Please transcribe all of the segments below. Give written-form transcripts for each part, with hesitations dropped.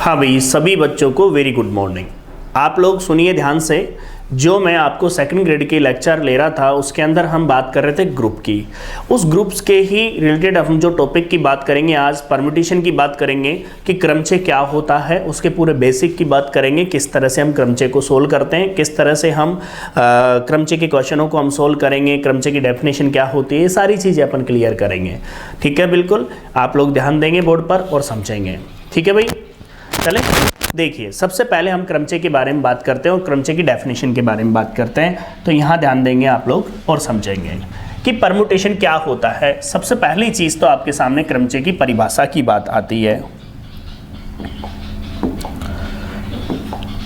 हाँ भाई, सभी बच्चों को वेरी गुड मॉर्निंग। आप लोग सुनिए ध्यान से। जो मैं आपको सेकंड ग्रेड की लेक्चर ले रहा था उसके अंदर हम बात कर रहे थे ग्रुप की। उस ग्रुप्स के ही रिलेटेड हम जो टॉपिक की बात करेंगे आज परम्यूटेशन की बात करेंगे कि क्रमचय क्या होता है, उसके पूरे बेसिक की बात करेंगे, किस तरह से हम क्रमचय को सोल्व करते हैं, किस तरह से हम क्रमचय के क्वेश्चनों को हम सोल्व करेंगे, क्रमचय की डेफिनेशन क्या होती है, ये सारी चीज़ें अपन क्लियर करेंगे। ठीक है, बिल्कुल आप लोग ध्यान देंगे बोर्ड पर और समझेंगे। ठीक है भाई, चलें देखिए, सबसे पहले हम क्रमचय के बारे में बात करते हैं और क्रमचय की डेफिनेशन के बारे में बात करते हैं। तो यहाँ ध्यान देंगे आप लोग और समझेंगे कि परम्यूटेशन क्या होता है। सबसे पहली चीज़ तो आपके सामने क्रमचय की परिभाषा की बात आती है।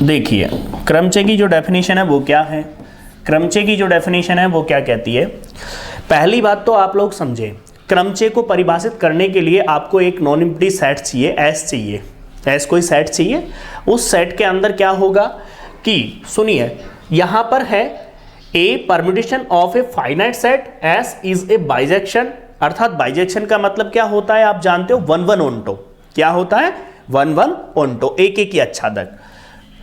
देखिए, क्रमचय की जो डेफिनेशन है वो क्या है, क्रमचय की जो डेफिनेशन है वो क्या कहती है। पहली बात तो आप लोग समझे, क्रमचय को परिभाषित करने के लिए आपको एक नॉन एम्प्टी सेट चाहिए, एस चाहिए, एस कोई सेट चाहिए। उस सेट के अंदर क्या होगा कि सुनिए, यहां पर है a permutation of a finite set S is a bijection. अर्थात बाइजेक्शन का मतलब क्या होता है आप जानते हो, 1-1 ओंटो। क्या होता है, 1-1 ओंटो, एक एक ही आच्छादक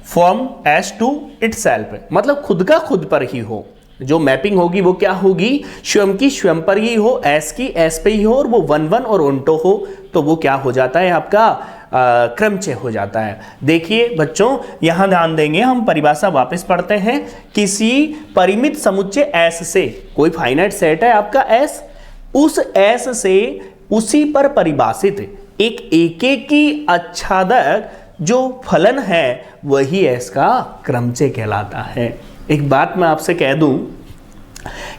फ्रॉम एस टू इटसेल्फ, मतलब खुद का खुद पर ही हो। जो मैपिंग होगी वो क्या होगी, स्वयं की स्वयं पर ही हो, एस की एस पे ही हो, और वो 1-1 और ओंटो हो, तो वो क्या हो जाता है आपका क्रमचय हो जाता है। देखिए बच्चों, यहां ध्यान देंगे, हम परिभाषा वापस पढ़ते हैं। किसी परिमित समुच्चय एस से, कोई फाइनाइट सेट है आपका एस, उस एस से उसी पर परिभाषित एक एकेकी आच्छादक जो फलन है वही एस का क्रमचय कहलाता है। एक बात मैं आपसे कह दूं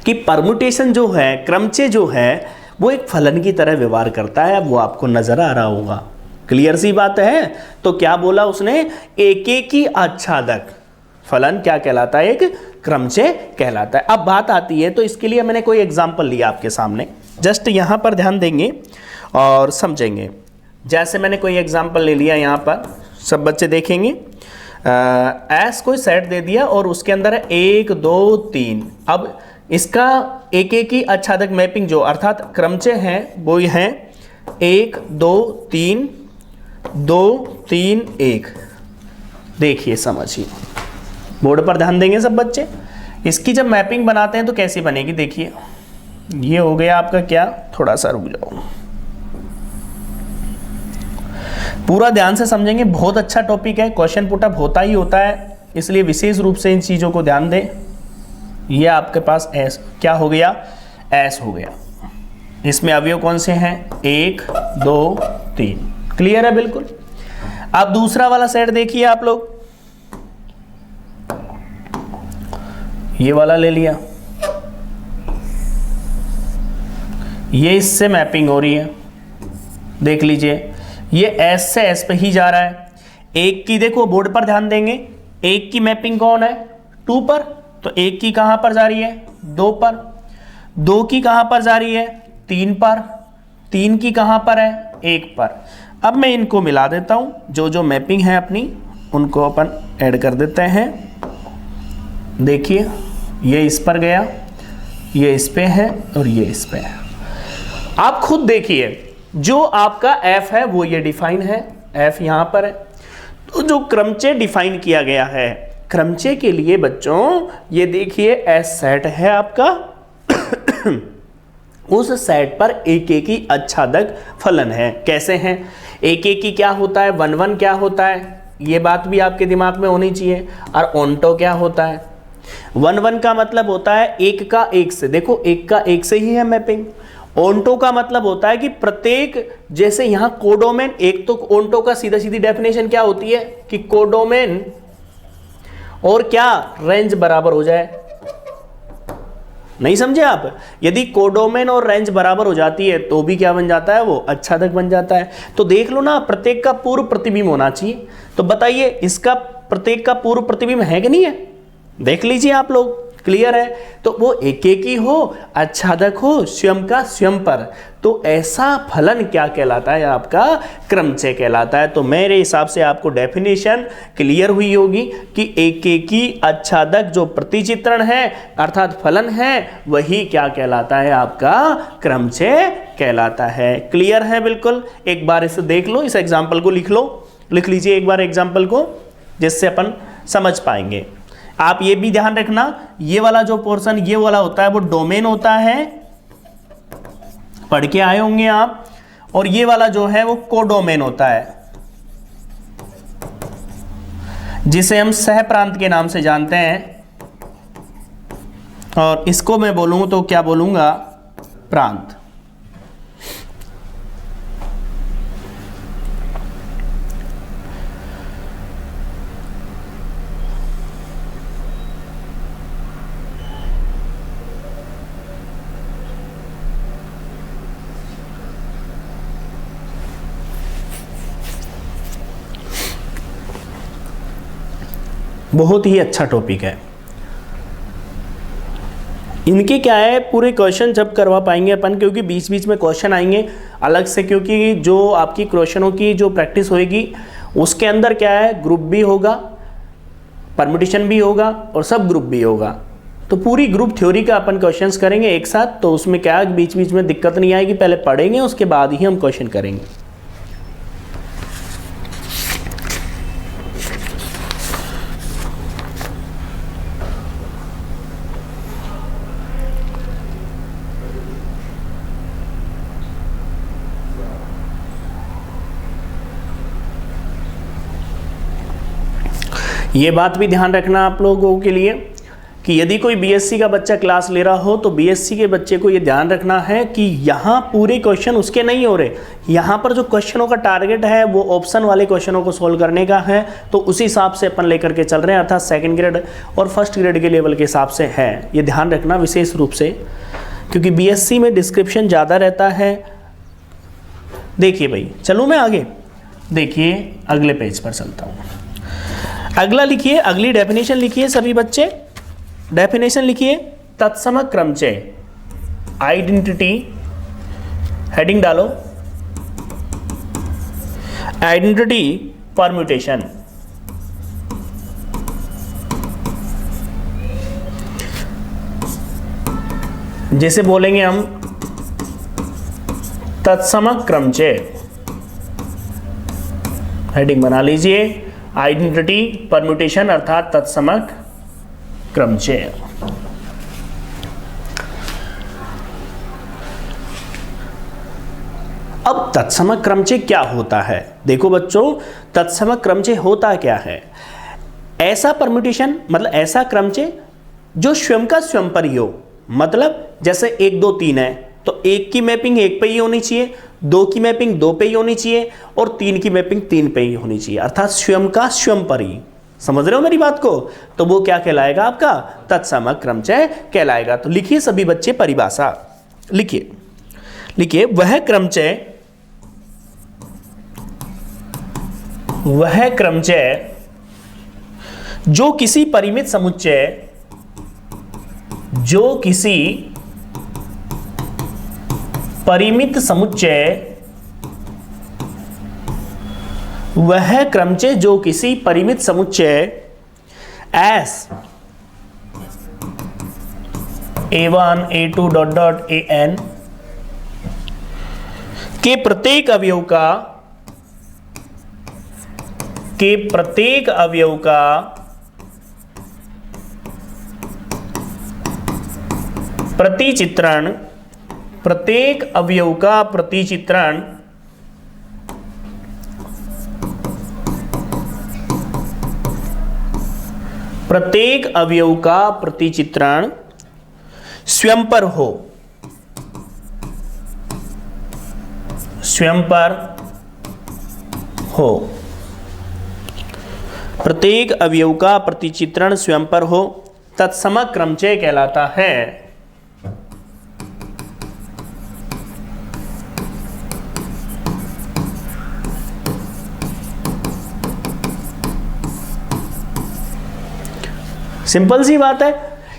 कि परम्यूटेशन जो है, क्रमचय जो है, वो एक फलन की तरह व्यवहार करता है। वो आपको नजर आ रहा होगा, क्लियर सी बात है। तो क्या बोला उसने, एकेकी आच्छादक फलन क्या कहलाता है, एक क्रमचय कहलाता है। अब बात आती है, तो इसके लिए मैंने कोई एग्जांपल लिया आपके सामने, जस्ट यहां पर ध्यान देंगे और समझेंगे। जैसे मैंने कोई एग्जांपल ले लिया, यहां पर सब बच्चे देखेंगे, एस कोई सेट दे दिया और उसके अंदर है 1 2 3। अब इसका एक एक ही आच्छादक मैपिंग जो अर्थात क्रमचय है वो है 1 2 3 2 3 1। देखिए समझिए, बोर्ड पर ध्यान देंगे सब बच्चे। इसकी जब मैपिंग बनाते हैं तो कैसी बनेगी, देखिए ये हो गया आपका क्या, थोड़ा सा रुक जाओ, पूरा ध्यान से समझेंगे। बहुत अच्छा टॉपिक है, क्वेश्चन पुटअप होता ही होता है, इसलिए विशेष रूप से इन चीजों को ध्यान दें। ये आपके पास एस क्या हो गया, एस हो गया। इसमें अवयव कौन से हैं, 1 2 3, क्लियर है बिल्कुल। अब दूसरा वाला सेट देखिए आप लोग, ये वाला ले लिया, ये इससे मैपिंग हो रही है, देख लीजिए ये एस से एस पे ही जा रहा है। एक की देखो बोर्ड पर ध्यान देंगे, एक की मैपिंग कौन है, 2 पर, तो एक की कहां पर जा रही है, 2 पर। 2 की कहां पर जा रही है, 3 पर। 3 की कहां पर है, 1 पर। अब मैं इनको मिला देता हूं, जो जो मैपिंग है अपनी उनको अपन ऐड कर देते हैं। देखिए ये इस पर गया, ये इस पे है और ये इस पे है। आप खुद देखिए, जो आपका f है वो ये डिफाइन है, f यहां पर है। तो जो क्रमचय डिफाइन किया गया है, क्रमचय के लिए बच्चों ये देखिए एस सेट है आपका उस सेट पर एक एक ही आच्छादक फलन है। कैसे हैं, एक एक ही क्या होता है, 1-1 क्या होता है, ये बात भी आपके दिमाग में होनी चाहिए। और ओंटो क्या होता है, 1-1 का मतलब होता है एक का एक से, देखो एक का एक से ही है मैपिंग। ओंटो का मतलब होता है कि प्रत्येक, जैसे यहां कोडोमेन, एक तो ओंटो का सीधा सीधी डेफिनेशन क्या होती है कि कोडोमेन और क्या रेंज बराबर हो जाए। नहीं समझे आप, यदि कोडोमेन और रेंज बराबर हो जाती है तो भी क्या बन जाता है, वो आच्छादक बन जाता है। तो देख लो ना, प्रत्येक का पूर्व प्रतिबिंब होना चाहिए। तो बताइए इसका प्रत्येक का पूर्व प्रतिबिंब है कि नहीं है, देख लीजिए आप लोग, क्लियर है। तो वो एक एक ही हो, आच्छादक हो, स्वयं का स्वयं पर, तो ऐसा फलन क्या कहलाता है, आपका क्रमचय कहलाता है। तो मेरे हिसाब से आपको डेफिनेशन क्लियर हुई होगी कि एक एक ही आच्छादक जो प्रतिचित्रण है अर्थात फलन है वही क्या कहलाता है, आपका क्रमचय कहलाता है। क्लियर है बिल्कुल। एक बार इसे देख लो, इस एग्जाम्पल को लिख लो। लिख लीजिए एक बार एग्जाम्पल को, जिससे अपन समझ पाएंगे। आप ये भी ध्यान रखना, ये वाला जो पोर्शन ये वाला होता है वो डोमेन होता है, पढ़ के आए होंगे आप, और ये वाला जो है वो कोडोमेन होता है, जिसे हम सह प्रांत के नाम से जानते हैं। और इसको मैं बोलूंगा तो क्या बोलूंगा, प्रांत। बहुत ही अच्छा टॉपिक है। इनके क्या है, पूरे क्वेश्चन जब करवा पाएंगे अपन, क्योंकि बीच बीच में क्वेश्चन आएंगे अलग से, क्योंकि जो आपकी क्वेश्चनों की जो प्रैक्टिस होएगी उसके अंदर क्या है, ग्रुप भी होगा, परम्यूटेशन भी होगा और सब ग्रुप भी होगा। तो पूरी ग्रुप थ्योरी का अपन क्वेश्चंस करेंगे एक साथ, तो उसमें क्या बीच बीच में दिक्कत नहीं आएगी, पहले पढ़ेंगे उसके बाद ही हम क्वेश्चन करेंगे। ये बात भी ध्यान रखना आप लोगों के लिए कि यदि कोई बीएससी का बच्चा क्लास ले रहा हो तो बीएससी के बच्चे को ये ध्यान रखना है कि यहाँ पूरे क्वेश्चन उसके नहीं हो रहे, यहाँ पर जो क्वेश्चनों का टारगेट है वो ऑप्शन वाले क्वेश्चनों को सोल्व करने का है, तो उसी हिसाब से अपन लेकर के चल रहे हैं, अर्थात सेकंड ग्रेड और फर्स्ट ग्रेड के लेवल के हिसाब से है। ये ध्यान रखना विशेष रूप से, क्योंकि बीएससी में डिस्क्रिप्शन ज़्यादा रहता है। देखिए भाई, चलूँ मैं आगे, देखिए अगले पेज पर चलता हूँ। अगला लिखिए, अगली डेफिनेशन लिखिए सभी बच्चे, डेफिनेशन लिखिए, तत्समक क्रमचय, आइडेंटिटी, हेडिंग डालो, आइडेंटिटी परम्यूटेशन। जैसे बोलेंगे हम तत्समक क्रमचय, हेडिंग बना लीजिए, आइडेंटिटी परम्यूटेशन अर्थात तत्समक क्रमचय। अब तत्समक क्रमचय क्या होता है? देखो बच्चों, तत्समक क्रमचय होता क्या है? ऐसा परम्यूटेशन मतलब ऐसा क्रमचय जो स्वयं का स्वयं पर ही हो, मतलब जैसे 1 2 3 है तो 1 की मैपिंग 1 पे ही होनी चाहिए, 2 की मैपिंग 2 पे ही होनी चाहिए और 3 की मैपिंग 3 पे ही होनी चाहिए, अर्थात स्वयं का स्वयं पर ही। समझ रहे हो मेरी बात को? तो वो क्या कहलाएगा? आपका तत्समक क्रमचय कहलाएगा। तो लिखिए सभी बच्चे परिभाषा, लिखिए लिखिए, वह क्रमचय जो किसी परिमित समुच्चय, वह क्रमचय जो किसी परिमित समुच्चय S A1 A2 AN के प्रत्येक अवयव का प्रतिचित्रण, प्रत्येक अवयव का प्रतिचित्रण स्वयं पर हो, प्रत्येक अवयव का प्रतिचित्रण स्वयं पर हो, तत्समक क्रमचय कहलाता है। सिंपल सी बात है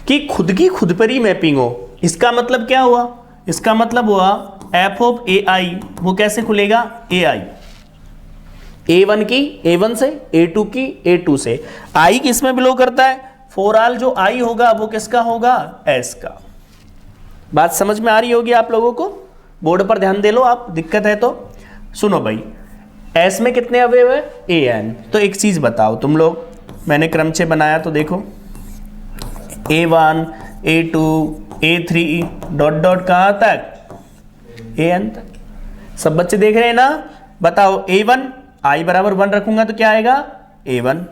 कि खुद की खुद पर ही मैपिंग हो। इसका मतलब क्या हुआ? इसका मतलब हुआ f ऑफ AI वो कैसे खुलेगा? AI A1 की A1 से, A2 की A2 से। I किस में बिलोंग करता है? फॉर ऑल जो I होगा वो किसका होगा? S का। बात समझ में आ रही होगी आप लोगों को? बोर्ड पर ध्यान दे लो आप, दिक्कत है तो सुनो भाई। एस में कितने अवयव है, ए एन। तो एक चीज बताओ तुम लोग, मैंने क्रमचय बनाया तो देखो A1 A2 A3 dot dot कहाँ तक, AN तक। सब बच्चे देख रहे हैं ना, बताओ A1 I बराबर 1 रखूंगा तो क्या आएगा, A1।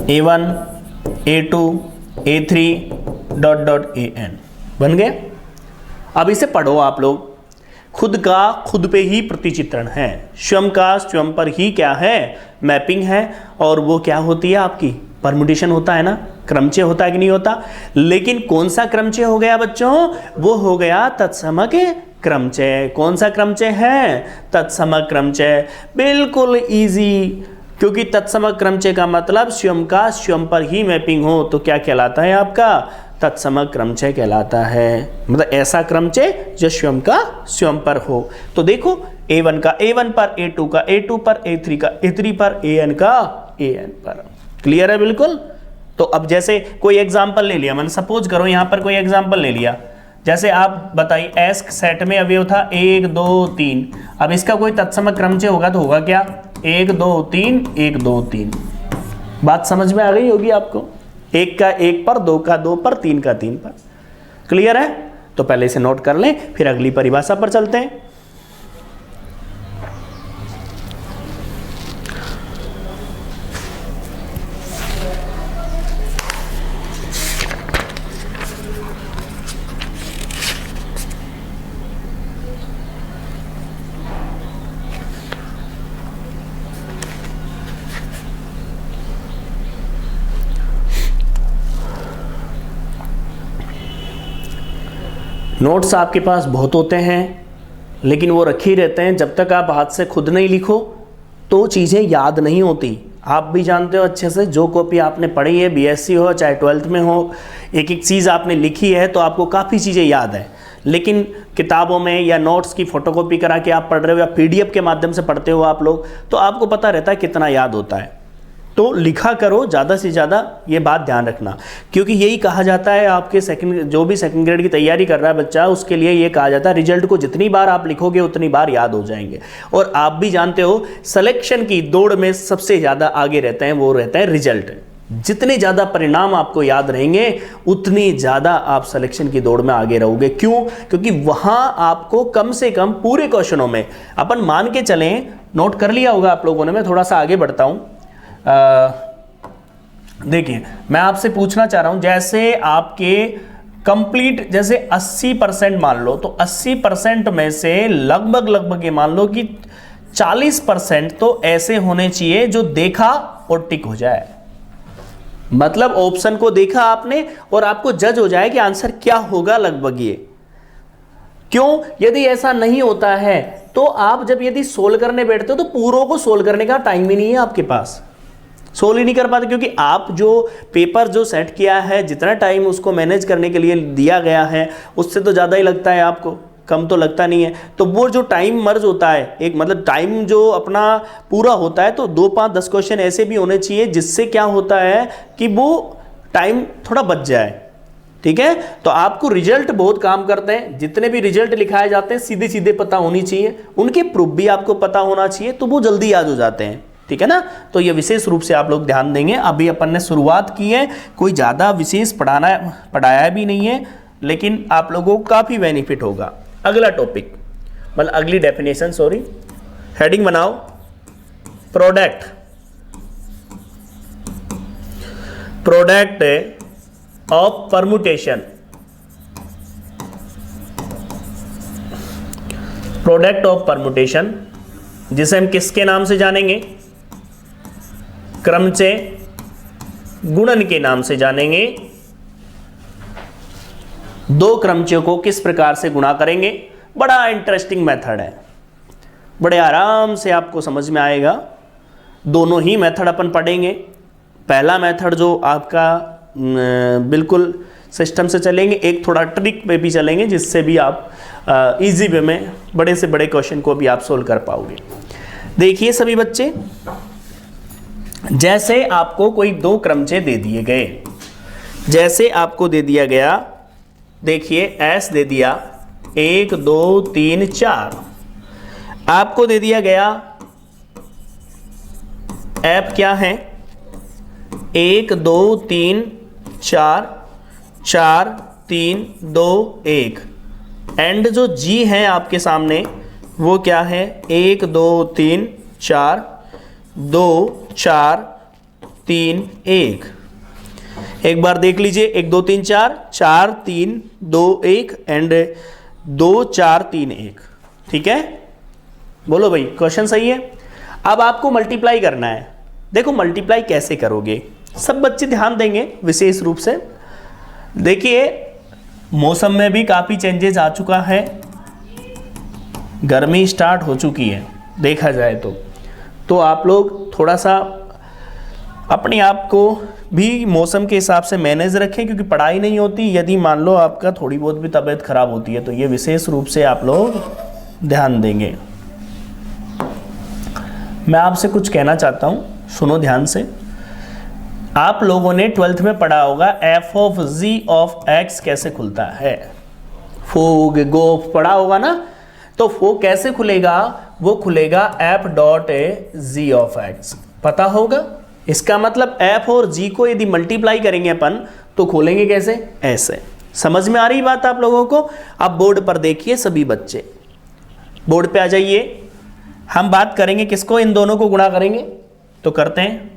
A1 A2 A3 dot dot AN बन गए। अब इसे पढ़ो आप लोग। खुद का खुद पे ही प्रतिचित्रण है, स्वयं का स्वयं पर ही क्या है, मैपिंग है। और वो क्या होती है आपकी, परमुटेशन होता है ना, क्रमचय होता है कि नहीं होता। लेकिन कौन सा क्रमचय हो गया बच्चों, वो हो गया तत्समक क्रमचय। कौन सा क्रमचय है, तत्समक क्रमचय। बिल्कुल इजी, क्योंकि तत्समक क्रमचय का मतलब स्वयं का स्वयं पर ही मैपिंग हो, तो क्या कहलाता है आपका, तत्समक क्रमचय कहलाता है। मतलब ऐसा क्रमचय जो स्वयं का स्वयं पर हो। तो देखो A1 का A1 पर, A2 का A2 पर, A3 का A3 पर, AN का AN पर। क्लियर है बिल्कुल। तो अब जैसे कोई एग्जाम्पल ले लिया, मैंने सपोज करो यहां पर कोई एग्जाम्पल ले लिया, जैसे आप बताइए एस सेट में अवयव था 1 2 3। अब इसका कोई तत्समक क्रमचय होगा तो होगा क्या, 1 2 3 1 2 3। बात समझ में आ गई होगी आपको, 1 का 1 पर, 2 का 2 पर, 3 का 3 पर। क्लियर है। तो पहले इसे नोट कर लें, फिर अगली परिभाषा पर चलते हैं। नोट्स आपके पास बहुत होते हैं, लेकिन वो रखे ही रहते हैं। जब तक आप हाथ से खुद नहीं लिखो तो चीज़ें याद नहीं होती। आप भी जानते हो अच्छे से, जो कॉपी आपने पढ़ी है, बीएससी हो चाहे 12th में हो, एक एक चीज़ आपने लिखी है तो आपको काफ़ी चीज़ें याद है। लेकिन किताबों में या नोट्स की फ़ोटोकॉपी करा के आप पढ़ रहे हो, या PDF के माध्यम से पढ़ते हो आप लोग, तो आपको पता रहता है कितना याद होता है। तो लिखा करो ज़्यादा से ज़्यादा, ये बात ध्यान रखना। क्योंकि यही कहा जाता है, आपके जो भी सेकंड ग्रेड की तैयारी कर रहा है बच्चा, उसके लिए ये कहा जाता है रिजल्ट को जितनी बार आप लिखोगे उतनी बार याद हो जाएंगे। और आप भी जानते हो सिलेक्शन की दौड़ में सबसे ज़्यादा आगे रहते हैं, वो रहता है रिजल्ट। जितने ज़्यादा परिणाम आपको याद रहेंगे उतनी ज़्यादा आप सिलेक्शन की दौड़ में आगे रहोगे। क्यों, क्योंकि वहाँ आपको कम से कम पूरे क्वेश्चनों में, अपन मान के चलें, नोट कर लिया होगा आप लोगों ने, मैं थोड़ा सा आगे बढ़ता हूँ। देखिए मैं आपसे पूछना चाह रहा हूं, जैसे आपके कंप्लीट जैसे 80% मान लो, तो 80% में से लगभग ये मान लो कि 40% तो ऐसे होने चाहिए जो देखा और टिक हो जाए। मतलब ऑप्शन को देखा आपने और आपको जज हो जाए कि आंसर क्या होगा लगभग ये। क्यों, यदि ऐसा नहीं होता है तो आप जब यदि सोल्व करने बैठते हो तो पूरों को सोल्व करने का टाइम ही नहीं है आपके पास, सोल्व ही नहीं कर पाते। क्योंकि आप जो पेपर जो सेट किया है, जितना टाइम उसको मैनेज करने के लिए दिया गया है, उससे तो ज़्यादा ही लगता है आपको, कम तो लगता नहीं है। तो वो जो टाइम मर्ज होता है, एक मतलब टाइम जो अपना पूरा होता है, तो 2 5 10 क्वेश्चन ऐसे भी होने चाहिए जिससे क्या होता है कि वो टाइम थोड़ा बच जाए। ठीक है। तो आपको रिजल्ट बहुत काम करते हैं, जितने भी रिजल्ट लिखाए जाते हैं सीधे सीधे पता होनी चाहिए, उनके प्रूफ भी आपको पता होना चाहिए, तो वो जल्दी याद हो जाते हैं। ठीक है ना। तो ये विशेष रूप से आप लोग ध्यान देंगे। अभी अपन ने शुरुआत की है, कोई ज़्यादा विशेष पढ़ाया भी नहीं है, लेकिन आप लोगों को काफ़ी बेनिफिट होगा। अगला टॉपिक, मतलब अगली डेफिनेशन, सॉरी, हेडिंग बनाओ, product of permutation. Product of permutation, जिसे हम किसके नाम से जानेंगे, क्रमचय गुणन के नाम से जानेंगे। 2 क्रमचयों को किस प्रकार से गुणा करेंगे, बड़ा इंटरेस्टिंग मेथड है, बड़े आराम से आपको समझ में आएगा। दोनों ही मेथड अपन पढ़ेंगे। पहला मेथड जो आपका बिल्कुल सिस्टम से चलेंगे, एक थोड़ा ट्रिक पे भी चलेंगे, जिससे भी आप इजी वे में बड़े से बड़े क्वेश्चन को भी आप सोल्व कर पाओगे। देखिए सभी बच्चे, जैसे आपको कोई दो क्रमचे दे दिए गए, जैसे आपको दे दिया गया, देखिए एस दे दिया 1 2 3 4, आपको दे दिया गया एफ क्या है 1 2 3 4 4 3 2 1, एंड जो जी है आपके सामने वो क्या है 1 2 3 4 2 4 3 1। एक बार देख लीजिए 1 2 3 4 4 3 2 1 एंड 2 4 3 1। ठीक है, बोलो भाई क्वेश्चन सही है। अब आपको मल्टीप्लाई करना है। देखो मल्टीप्लाई कैसे करोगे, सब बच्चे ध्यान देंगे विशेष रूप से। देखिए मौसम में भी काफ़ी चेंजेस आ चुका है, गर्मी स्टार्ट हो चुकी है देखा जाए तो आप लोग थोड़ा सा अपने आप को भी मौसम के हिसाब से मैनेज रखें, क्योंकि पढ़ाई नहीं होती। यदि मान लो आपका थोड़ी बहुत भी तबीयत खराब होती है तो ये विशेष रूप से आप लोग ध्यान देंगे। मैं आपसे कुछ कहना चाहता हूँ, सुनो ध्यान से। आप लोगों ने 12th में पढ़ा होगा F of G of X कैसे खुलता है, फूग गोफ पढ़ा होगा ना। तो वो कैसे खुलेगा, वो खुलेगा F dot G of x, पता होगा। इसका मतलब एफ और जी को यदि मल्टीप्लाई करेंगे अपन तो खोलेंगे कैसे, ऐसे। समझ में आ रही बात आप लोगों को। अब बोर्ड पर देखिए सभी बच्चे, बोर्ड पे आ जाइए। हम बात करेंगे किसको, इन दोनों को गुणा करेंगे तो करते हैं।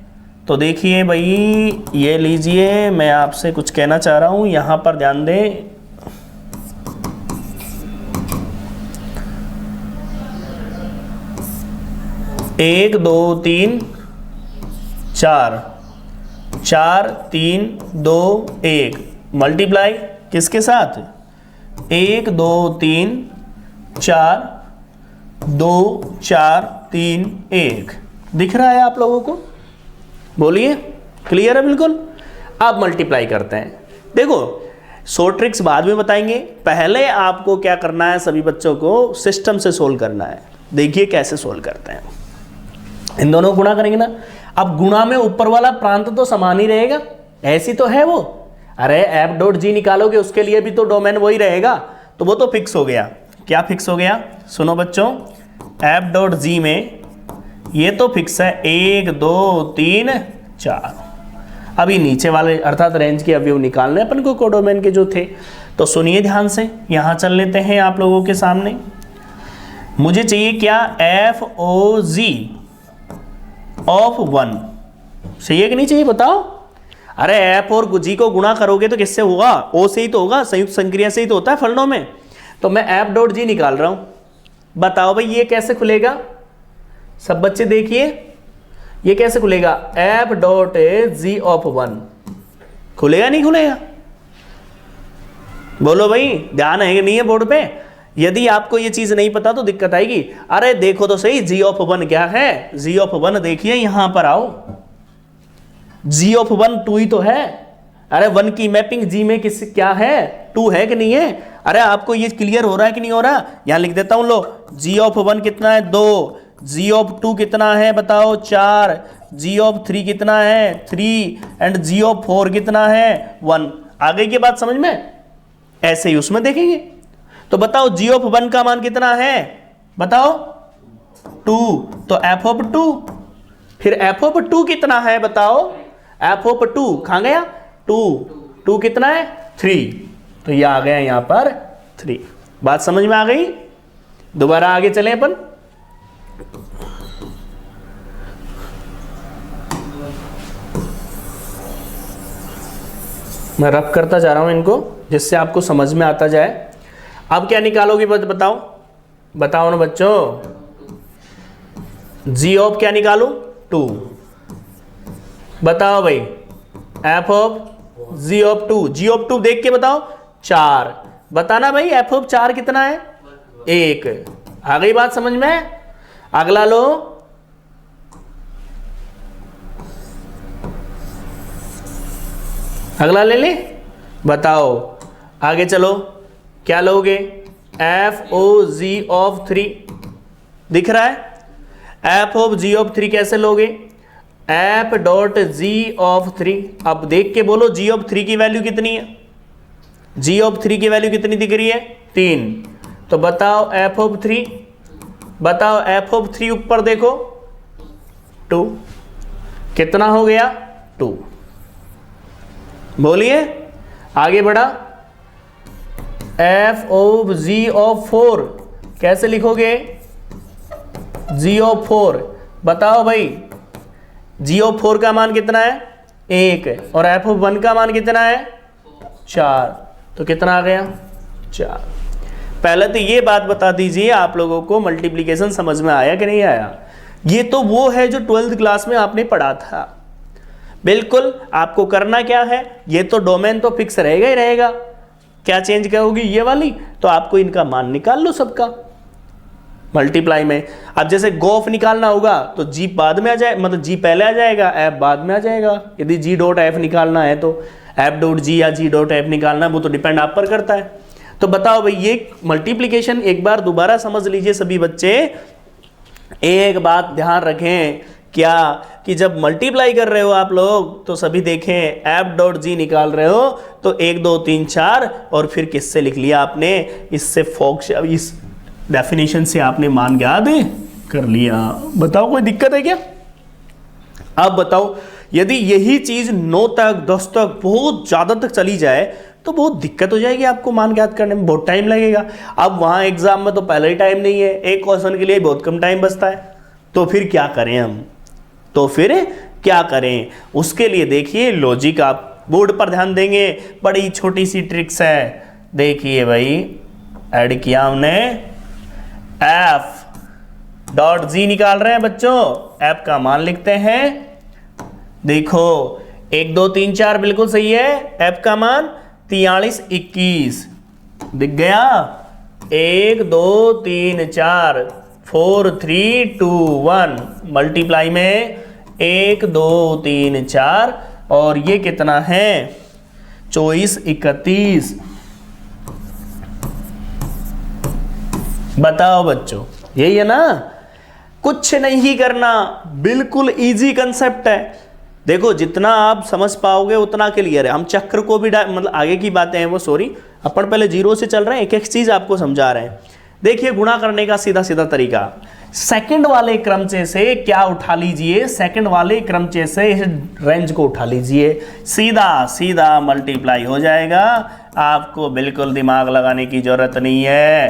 तो देखिए भाई ये लीजिए, मैं आपसे कुछ कहना चाह रहा हूं, यहां पर ध्यान दें। एक दो तीन चार, 4 3 2 1, मल्टीप्लाई किसके साथ 1 2 3 4 2 4 3 1। दिख रहा है आप लोगों को, बोलिए क्लियर है बिल्कुल। अब मल्टीप्लाई करते हैं। देखो शॉर्ट ट्रिक्स बाद में बताएंगे, पहले आपको क्या करना है, सभी बच्चों को सिस्टम से सोल्व करना है। देखिए कैसे सोल्व करते हैं। इन दोनों को गुणा करेंगे ना। अब गुणा में ऊपर वाला प्रांत तो समान ही रहेगा, ऐसी तो है वो। अरे एफ डॉट जी निकालोगे उसके लिए भी तो डोमेन वही रहेगा, तो वो तो फिक्स हो गया। क्या फिक्स हो गया, सुनो बच्चों, एफ डॉट जी में ये तो फिक्स है 1 2 3 4। अभी नीचे वाले अर्थात रेंज के अवयव निकालने अपन को कोडोमेन के जो थे। तो सुनिए ध्यान से, यहां चल लेते हैं आप लोगों के सामने। मुझे चाहिए क्या, एफ ओ जी ऑफ 1 चाहिए कि नहीं चाहिए बताओ। अरे एफ और जी को गुणा करोगे तो किससे होगा, ओ से ही तो होगा, संयुक्त संक्रिया से ही तो होता है फलनों में। तो मैं एफ डॉट जी निकाल रहा हूं, बताओ भाई ये कैसे खुलेगा। सब बच्चे देखिए ये कैसे खुलेगा, एफ डॉट जी ऑफ 1 खुलेगा नहीं खुलेगा, बोलो भाई ध्यान है कि नहीं है बोर्ड पे। यदि आपको ये चीज नहीं पता तो दिक्कत आएगी। अरे देखो तो सही जी ऑफ 1 क्या है, जी ऑफ 1 देखिए यहां पर आओ, जी ऑफ 1 2 ही तो है। अरे 1 की मैपिंग जी में किस क्या है, 2 है कि नहीं है। अरे आपको ये क्लियर हो रहा है कि नहीं हो रहा, यहां लिख देता हूं लो। जी ऑफ 1 कितना है 2, जी ऑफ 2 कितना है बताओ 4, जी ऑफ 3 कितना है 3 एंड जी ऑफ 4 कितना है 1। आ गई की बात समझ में, ऐसे ही उसमें देखेंगे। तो बताओ जी ऑफ 1 का मान कितना है बताओ 2, तो एफ ऑफ 2, फिर एफ ऑफ 2 कितना है बताओ, एफ ऑफ 2 कहां गया 2 कितना है 3, तो ये आ गया यहां पर 3। बात समझ में आ गई। दोबारा आगे चलें अपन। मैं रफ करता जा रहा हूं इनको जिससे आपको समझ में आता जाए। अब क्या निकालोगे बताओ, बताओ ना बच्चों, जी ऑफ क्या निकालो 2, बताओ भाई F of G of 2, G of 2 देख के बताओ 4, बताना भाई एफ ऑफ 4 कितना है 1। आ गई बात समझ में। अगला लो, अगला ले ले, बताओ आगे चलो क्या लोगे, एफ ओ जी ऑफ 3 दिख रहा है। एफ ऑफ जी ऑफ 3 कैसे लोगे? एफ डॉट जी ऑफ 3, अब देख के बोलो जी ऑफ 3 की वैल्यू कितनी है? जी ऑफ 3 की वैल्यू कितनी दिख रही है? 3। तो बताओ एफ ऑफ 3, बताओ एफ ऑफ 3 ऊपर देखो 2, कितना हो गया? 2। बोलिए आगे बढ़ा। एफ ऑफ जी ऑफ 4 कैसे लिखोगे? जी ऑफ 4, बताओ भाई जी ऑफ 4 का मान कितना है? 1, और एफ ऑफ 1 का मान कितना है? 4। तो कितना आ गया? 4। पहले तो ये बात बता दीजिए आप लोगों को मल्टीप्लिकेशन समझ में आया कि नहीं आया? ये तो वो है जो 12th क्लास में आपने पढ़ा था। बिल्कुल आपको करना क्या है, ये तो डोमेन तो फिक्स रहेगा ही रहेगा, क्या चेंज करोगी? ये वाली। तो आपको इनका मान निकाल लो सबका मल्टीप्लाई में। अब जैसे गोफ निकालना होगा तो जी बाद में आ जाए, मतलब जी पहले आ जाएगा, एफ बाद में आ जाएगा। यदि जी डॉट एफ निकालना है तो एफ डॉट जी या जी डॉट एफ निकालना है, वो तो डिपेंड आप पर करता है। तो बताओ भाई ये मल्टीप्लिकेशन एक बार दोबारा समझ लीजिए सभी बच्चे। एक बात ध्यान रखें क्या, कि जब मल्टीप्लाई कर रहे हो आप लोग तो सभी देखें एफ डॉट जी निकाल रहे हो तो 1 2 3 4 और फिर किससे लिख लिया आपने? इससे फोक्स, इस डेफिनेशन से आपने मान याद कर लिया। बताओ कोई दिक्कत है क्या? अब बताओ यदि यही चीज 9 तक 10 तक बहुत ज्यादा तक चली जाए तो बहुत दिक्कत हो जाएगी आपको मान याद करने में, बहुत टाइम लगेगा। अब वहां एग्जाम में तो पहले ही टाइम नहीं है, एक क्वेश्चन के लिए बहुत कम टाइम बचता है। तो फिर क्या करें हम? तो फिर क्या करें? उसके लिए देखिए लॉजिक आप बोर्ड पर ध्यान देंगे, बड़ी छोटी सी ट्रिक्स है। देखिए भाई ऐड किया हमने, एफ डॉट जी निकाल रहे हैं बच्चों, एफ का मान लिखते हैं। देखो 1 2 3 4 बिल्कुल सही है, एफ का मान 43 21 दिख गया। 1 2 3 4 4 3 2 1 मल्टीप्लाई में 1 2 3 4 और ये कितना है? 24 31। बताओ बच्चों यही है ना? कुछ नहीं करना, बिल्कुल इजी कंसेप्ट है। देखो जितना आप समझ पाओगे उतना क्लियर है। हम चक्र को भी मतलब आगे की बातें हैं वो, सॉरी अपन पहले जीरो से चल रहे हैं, एक एक चीज आपको समझा रहे हैं। देखिए गुणा करने का सीधा सीधा तरीका, सेकंड वाले क्रमचे से क्या उठा लीजिए? सेकंड वाले क्रमचे से इस रेंज को उठा लीजिए, सीधा सीधा मल्टीप्लाई हो जाएगा। आपको बिल्कुल दिमाग लगाने की जरूरत नहीं है।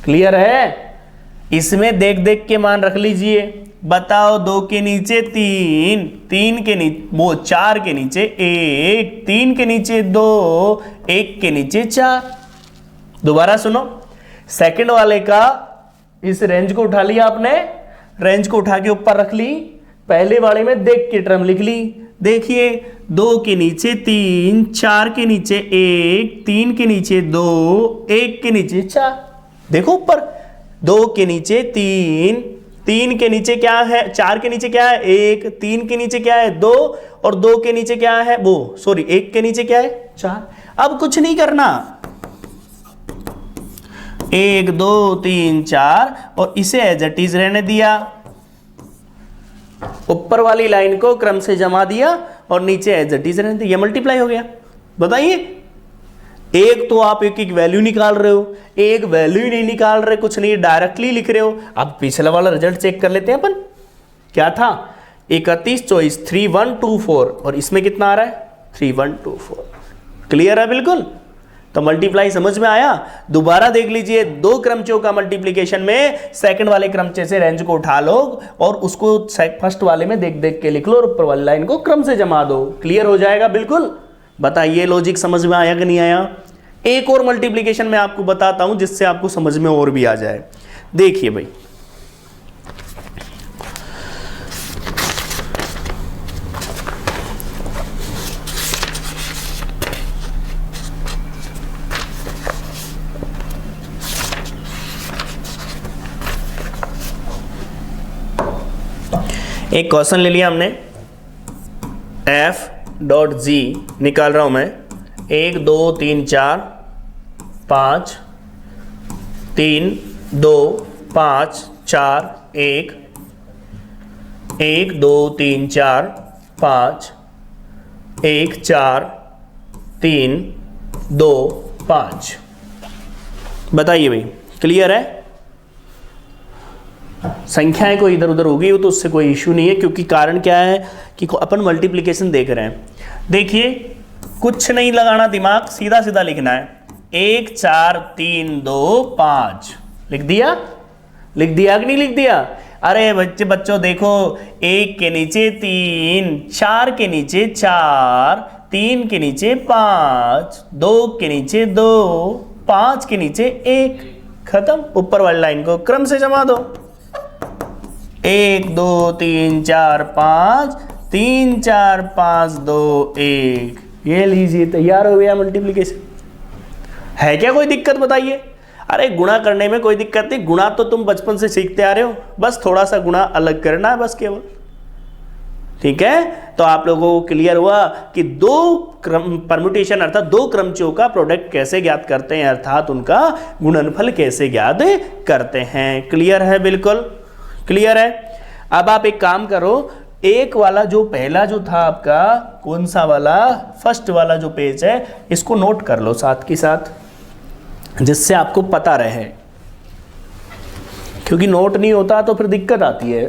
क्लियर है? इसमें देख देख के मान रख लीजिए। बताओ 2 के नीचे 3, 3 के नीचे वो 4 के नीचे 1, 3 के नीचे 2, 1 के नीचे 4। दोबारा सुनो, सेकंड वाले का इस रेंज को उठा लिया आपने, रेंज को उठा के ऊपर रख ली, पहले वाले में देख के टर्म लिख ली। देखिए 2 के नीचे 3, 4 के नीचे 1, 3 के नीचे 2, 1 के नीचे 4। देखो ऊपर 2 के नीचे 3, 3 के नीचे क्या है? 4 के नीचे क्या है? 1, 3 के नीचे क्या है? 2 और 2 के नीचे क्या है? वो सॉरी 1 के नीचे क्या है? 4। अब कुछ नहीं करना, 1 2 3 4 और इसे एज इट इज रहने दिया। ऊपर वाली लाइन को क्रम से जमा दिया और नीचे एज इट इज रहने दिया, मल्टीप्लाई हो गया। बताइए, एक तो आप एक एक वैल्यू निकाल रहे हो, एक वैल्यू ही नहीं निकाल रहे, कुछ नहीं डायरेक्टली लिख रहे हो। अब पिछला वाला रिजल्ट चेक कर लेते हैं अपन, क्या था? 31 24 3124 और इसमें कितना आ रहा है? 3124। क्लियर है बिल्कुल? तो मल्टीप्लाई समझ में आया? दोबारा देख लीजिए, 2 क्रमचों का मल्टीप्लिकेशन में सेकंड वाले क्रमचे से रेंज को उठा लो और उसको फर्स्ट वाले में देख देख के लिख लो और ऊपर वाली लाइन को क्रम से जमा दो। क्लियर हो जाएगा बिल्कुल? बताइए लॉजिक समझ में आया कि नहीं आया? एक और मल्टीप्लिकेशन मैं आपको बताता हूं जिससे आपको समझ में और भी आ जाए। देखिए भाई, एक क्वेश्चन ले लिया हमने, एफ डॉट जी निकाल रहा हूं मैं, 1 2 3 4 5 3 2 5 4 1 1 2 3 4 5 1 4 3 2 5। बताइए भाई, क्लियर है? संख्याएं कोई इधर उधर होगी तो उससे कोई इश्यू नहीं है, क्योंकि कारण क्या है कि अपन मल्टीप्लिकेशन देख रहे हैं। देखिए, कुछ नहीं लगाना दिमाग, सीधा सीधा लिखना है। 1 4 3 2 5 लिख दिया? लिख दिया कि नहीं लिख दिया? अरे बच्चों देखो, 1 के नीचे 3, 4 के नीचे 4, 3 के नीचे 5, 2 के नीचे 2, 5 के नीचे 1। खत्म। ऊपर वाली लाइन को क्रम से जमा दो। 1 2 3 4 5, 3 4 5 2 1। ये लीजिए, तैयार हो गया मल्टीप्लिकेशन। है क्या कोई दिक्कत बताइए? अरे गुणा करने में कोई दिक्कत नहीं, गुणा तो तुम बचपन से सीखते आ रहे हो, बस थोड़ा सा गुणा अलग करना है बस केवल। ठीक है, तो आप लोगों को क्लियर हुआ कि दो क्रम परम्यूटेशन अर्थात दो क्रमचियों का प्रोडक्ट कैसे ज्ञात करते हैं, अर्थात उनका गुणनफल कैसे ज्ञात करते हैं। क्लियर है? बिल्कुल क्लियर है। अब आप एक काम करो, एक वाला जो पहला जो था आपका, कौन सा वाला, फर्स्ट वाला जो पेज है, इसको नोट कर लो साथ के साथ, जिससे आपको पता रहे, क्योंकि नोट नहीं होता तो फिर दिक्कत आती है।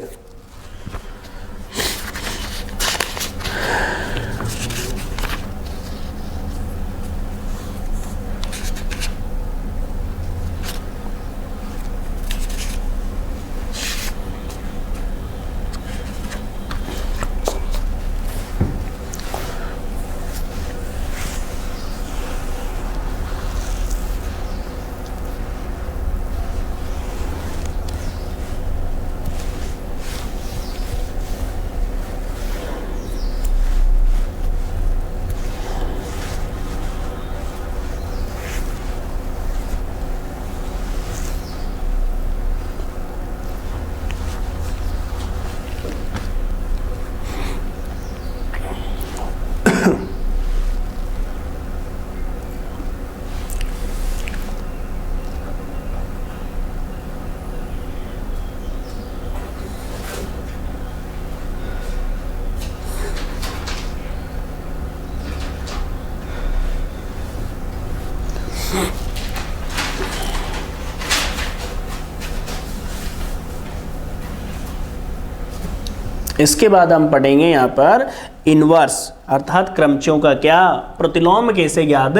इसके बाद हम पढ़ेंगे यहाँ पर इनवर्स अर्थात क्रमचियों का क्या प्रतिलोम कैसे ज्ञात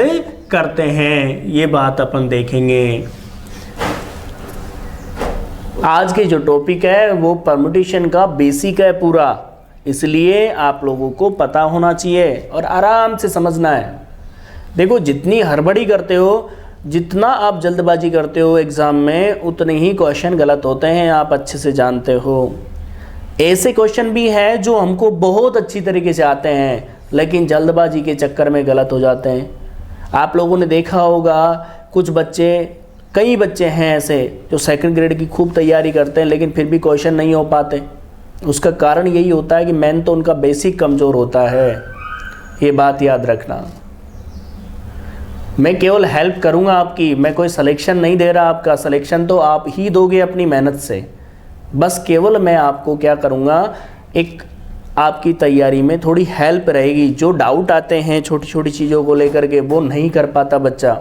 करते हैं, ये बात अपन देखेंगे। आज के जो टॉपिक है वो परम्यूटेशन का बेसिक है पूरा, इसलिए आप लोगों को पता होना चाहिए और आराम से समझना है। देखो, जितनी हड़बड़ी करते हो, जितना आप जल्दबाजी करते हो एग्ज़ाम में, उतने ही क्वेश्चन गलत होते हैं, आप अच्छे से जानते हो। ऐसे क्वेश्चन भी हैं जो हमको बहुत अच्छी तरीके से आते हैं, लेकिन जल्दबाजी के चक्कर में गलत हो जाते हैं। आप लोगों ने देखा होगा कुछ बच्चे, कई बच्चे हैं ऐसे जो सेकंड ग्रेड की खूब तैयारी करते हैं, लेकिन फिर भी क्वेश्चन नहीं हो पाते। उसका कारण यही होता है कि मेन तो उनका बेसिक कमज़ोर होता है, ये बात याद रखना। मैं केवल हेल्प करूंगा आपकी, मैं कोई सिलेक्शन नहीं दे रहा आपका, सिलेक्शन तो आप ही दोगे अपनी मेहनत से। बस केवल मैं आपको क्या करूंगा, एक आपकी तैयारी में थोड़ी हेल्प रहेगी। जो डाउट आते हैं छोटी छोटी चीज़ों को लेकर के, वो नहीं कर पाता बच्चा।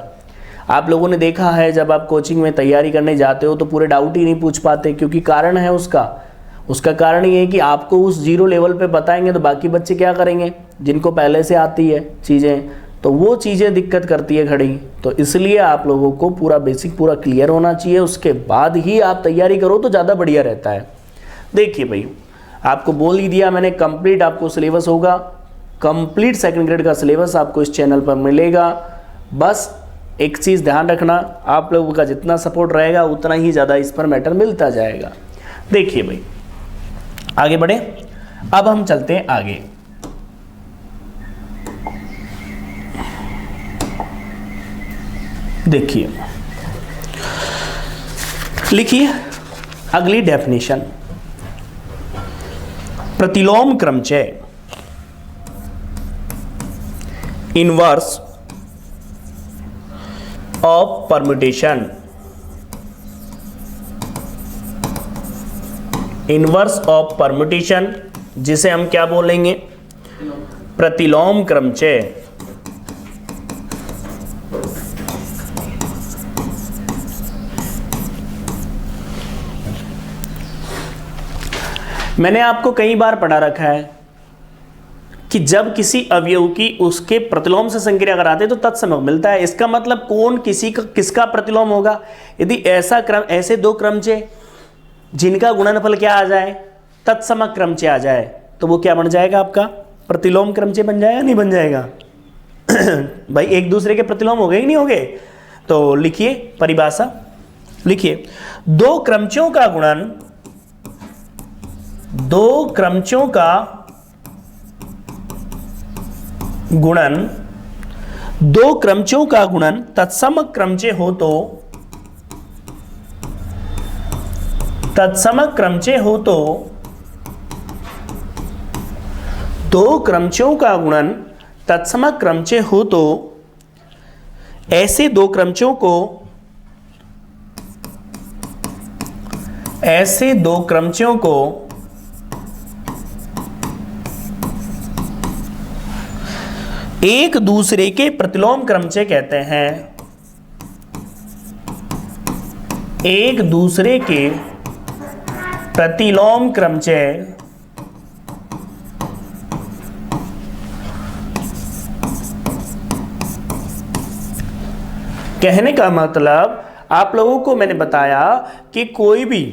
आप लोगों ने देखा है जब आप कोचिंग में तैयारी करने जाते हो तो पूरे डाउट ही नहीं पूछ पाते, क्योंकि कारण है उसका कारण ये है कि आपको उस जीरो लेवल पे बताएंगे तो बाकी बच्चे क्या करेंगे, जिनको पहले से आती है चीज़ें, तो वो चीज़ें दिक्कत करती है खड़ी। तो इसलिए आप लोगों को पूरा बेसिक पूरा क्लियर होना चाहिए, उसके बाद ही आप तैयारी करो तो ज़्यादा बढ़िया रहता है। देखिए भाई, आपको बोल ही दिया मैंने, कंप्लीट आपको सिलेबस होगा, कंप्लीट सेकंड ग्रेड का सिलेबस आपको इस चैनल पर मिलेगा। बस एक चीज़ ध्यान रखना, आप लोगों का जितना सपोर्ट रहेगा उतना ही ज़्यादा इस पर मैटर मिलता जाएगा। देखिए भाई, आगे बढ़े। अब हम चलते हैं आगे। देखिए, लिखिए अगली डेफिनेशन। प्रतिलोम क्रमचय, inverse of permutation inverse of permutation, जिसे हम क्या बोलेंगे, प्रतिलोम क्रमचय। मैंने आपको कई बार पढ़ा रखा है कि जब किसी अवयव की उसके प्रतिलोम से संक्रिया कराते हैं तो तत्समक मिलता है। इसका मतलब कौन किसका प्रतिलोम होगा? यदि ऐसे दो क्रमचय जिनका गुणनफल क्या आ जाए, तत्समक क्रमचय आ जाए, तो वो क्या बन जाएगा? आपका प्रतिलोम क्रमचय बन जाएगा, नहीं बन जाएगा? भाई एक दूसरे के प्रतिलोम हो गए कि नहीं हो गए? तो लिखिए परिभाषा, लिखिए दो क्रमचयों का गुणन, दो क्रमचयों का गुणन, दो क्रमचयों का गुणन तत्समक क्रमचय हो तो, तत्समक क्रमचय हो तो, दो क्रमचयों का गुणन तत्समक क्रमचय हो तो ऐसे दो क्रमचयों को, ऐसे दो क्रमचयों को एक दूसरे के प्रतिलोम क्रमचय कहते हैं। एक दूसरे के प्रतिलोम क्रमचय कहने का मतलब आप लोगों को मैंने बताया कि कोई भी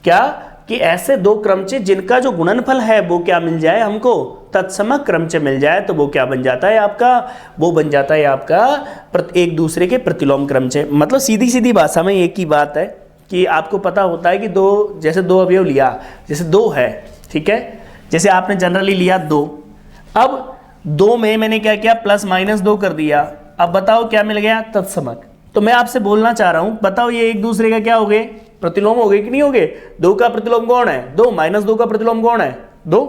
क्या, कि ऐसे दो क्रमचय जिनका जो गुणनफल है वो क्या मिल जाए, हमको तत्समक क्रमचय मिल जाए, तो वो क्या बन जाता है आपका? वो बन जाता है आपका एक दूसरे के प्रतिलोम क्रमचय। मतलब सीधी सीधी भाषा में एक ही बात है कि आपको पता होता है कि दो, जैसे दो अवयव लिया, जैसे दो है, ठीक है, जैसे आपने जनरली लिया दो, अब दो में मैंने क्या किया, प्लस माइनस दो कर दिया, अब बताओ क्या मिल गया? तत्समक। तो मैं आपसे बोलना चाह रहा हूं, बताओ ये एक दूसरे का क्या हो गए? प्रतिलोम हो गए कि नहीं हो गए? दो का प्रतिलोम कौन है? दो। माइनस दो का प्रतिलोम कौन है? दो।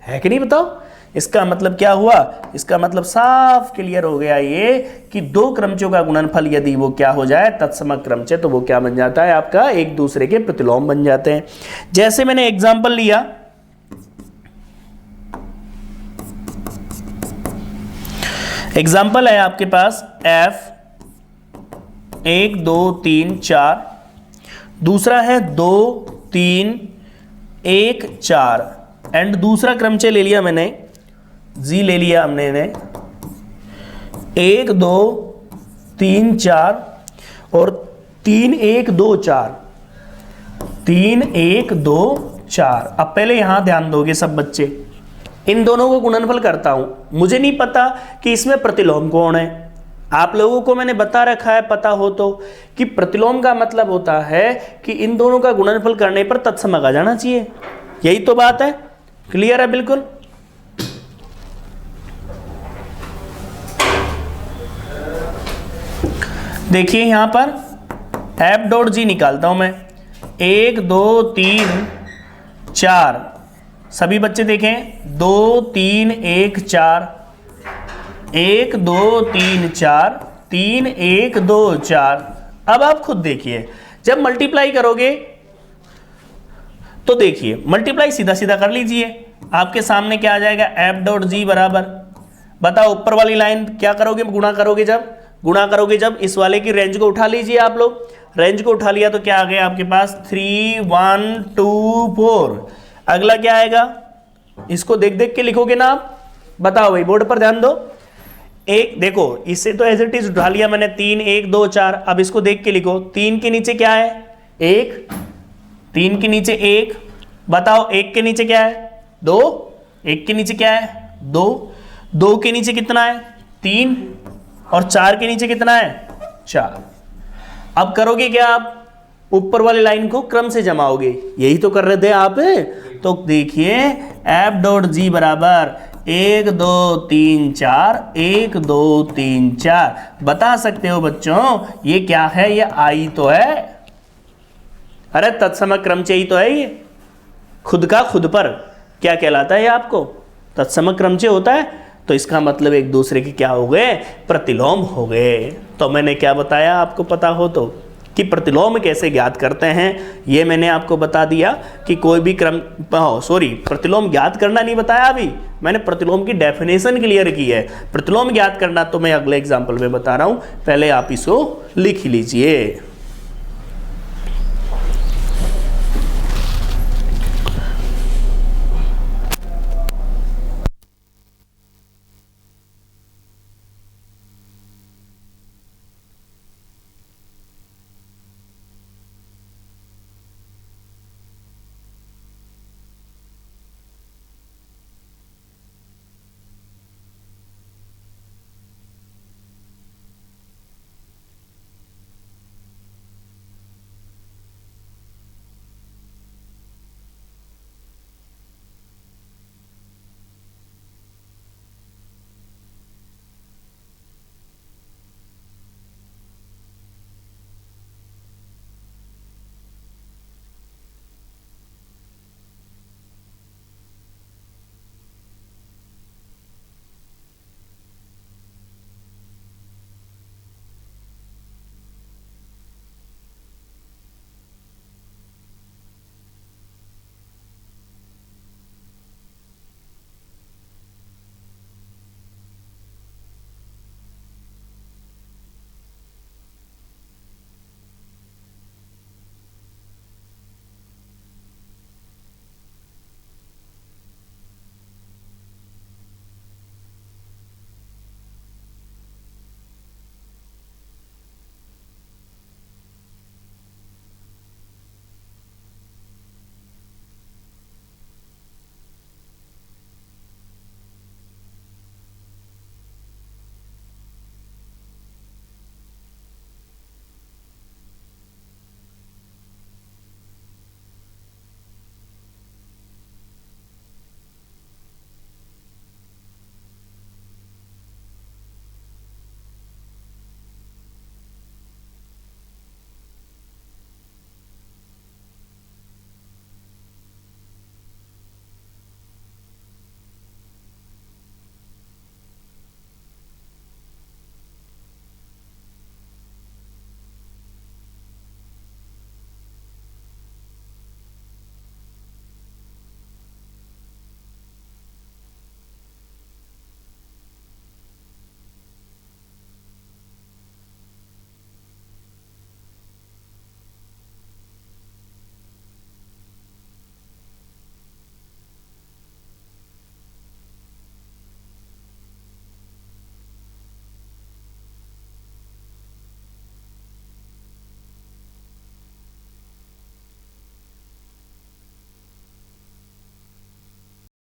है कि नहीं? बताओ इसका मतलब क्या हुआ? इसका मतलब साफ क्लियर हो गया ये कि दो क्रमचयों का गुणनफल यदि वो क्या हो जाए, तत्समक क्रमचय, तो वो क्या बन जाता है आपका? एक दूसरे के प्रतिलोम बन जाते हैं। जैसे मैंने एग्जांपल लिया, एग्जांपल है आपके पास f 1 2 3 4, दूसरा है 2 3 1 4, एंड दूसरा क्रमचय ले लिया मैंने, जी ले लिया हमने ने 1 2 3 4 और 3 1 2 4, 3 1 2 4। अब पहले यहां ध्यान दोगे सब बच्चे, इन दोनों को गुणनफल करता हूं, मुझे नहीं पता कि इसमें प्रतिलोम कौन है। आप लोगों को मैंने बता रखा है, पता हो तो, कि प्रतिलोम का मतलब होता है कि इन दोनों का गुणनफल करने पर तत्समक आ जाना चाहिए। यही तो बात है। क्लियर है बिल्कुल? देखिए यहां पर f डॉट जी निकालता हूं मैं, 1 2 3 4, सभी बच्चे देखें 2 3 1 4, 1 2 3 4, 3 1 2 4। अब आप खुद देखिए, जब मल्टीप्लाई करोगे तो देखिए, मल्टीप्लाई सीधा सीधा कर लीजिए, आपके सामने क्या आ जाएगा? f डॉट जी बराबर, बताओ ऊपर वाली लाइन क्या करोगे? गुणा करोगे, जब गुणा करोगे, जब इस वाले की रेंज को उठा लीजिए आप लोग, रेंज को उठा लिया तो क्या आ गया आपके पास? 3 1 2 4। अगला क्या आएगा? इसको देख देख के लिखोगे ना आप, बताओ भाई, बोर्ड पर ध्यान दो। एक देखो, इससे तो एज इट इज उठा लिया मैंने, 3 1 2 4। अब इसको देख के लिखो, 3 के नीचे क्या है? 1, 3 के नीचे 1, बताओ 1 के नीचे क्या है? 2, 1 के नीचे क्या है? 2, 2 के नीचे कितना है? 3, और 4 के नीचे कितना है? 4। अब करोगे क्या आप? ऊपर वाली लाइन को क्रम से जमाओगे, यही तो कर रहे थे आप। तो देखिए f डॉट जी बराबर 1 2 3 4, 1 2 3 4। बता सकते हो बच्चों ये क्या है? ये आई तो है, अरे तत्समक क्रमचय ही तो है ये। खुद का खुद पर क्या कहलाता है ये? आपको तत्समक क्रमचय होता है, तो इसका मतलब एक दूसरे के क्या हो गए? प्रतिलोम हो गए। तो मैंने क्या बताया आपको पता हो तो? कि प्रतिलोम कैसे ज्ञात करते हैं ये मैंने आपको बता दिया कि कोई भी प्रतिलोम ज्ञात करना नहीं बताया अभी, मैंने प्रतिलोम की डेफिनेशन क्लियर की है। प्रतिलोम ज्ञात करना तो मैं अगले एग्जाम्पल में बता रहा हूं, पहले आप इसको लिख लीजिए।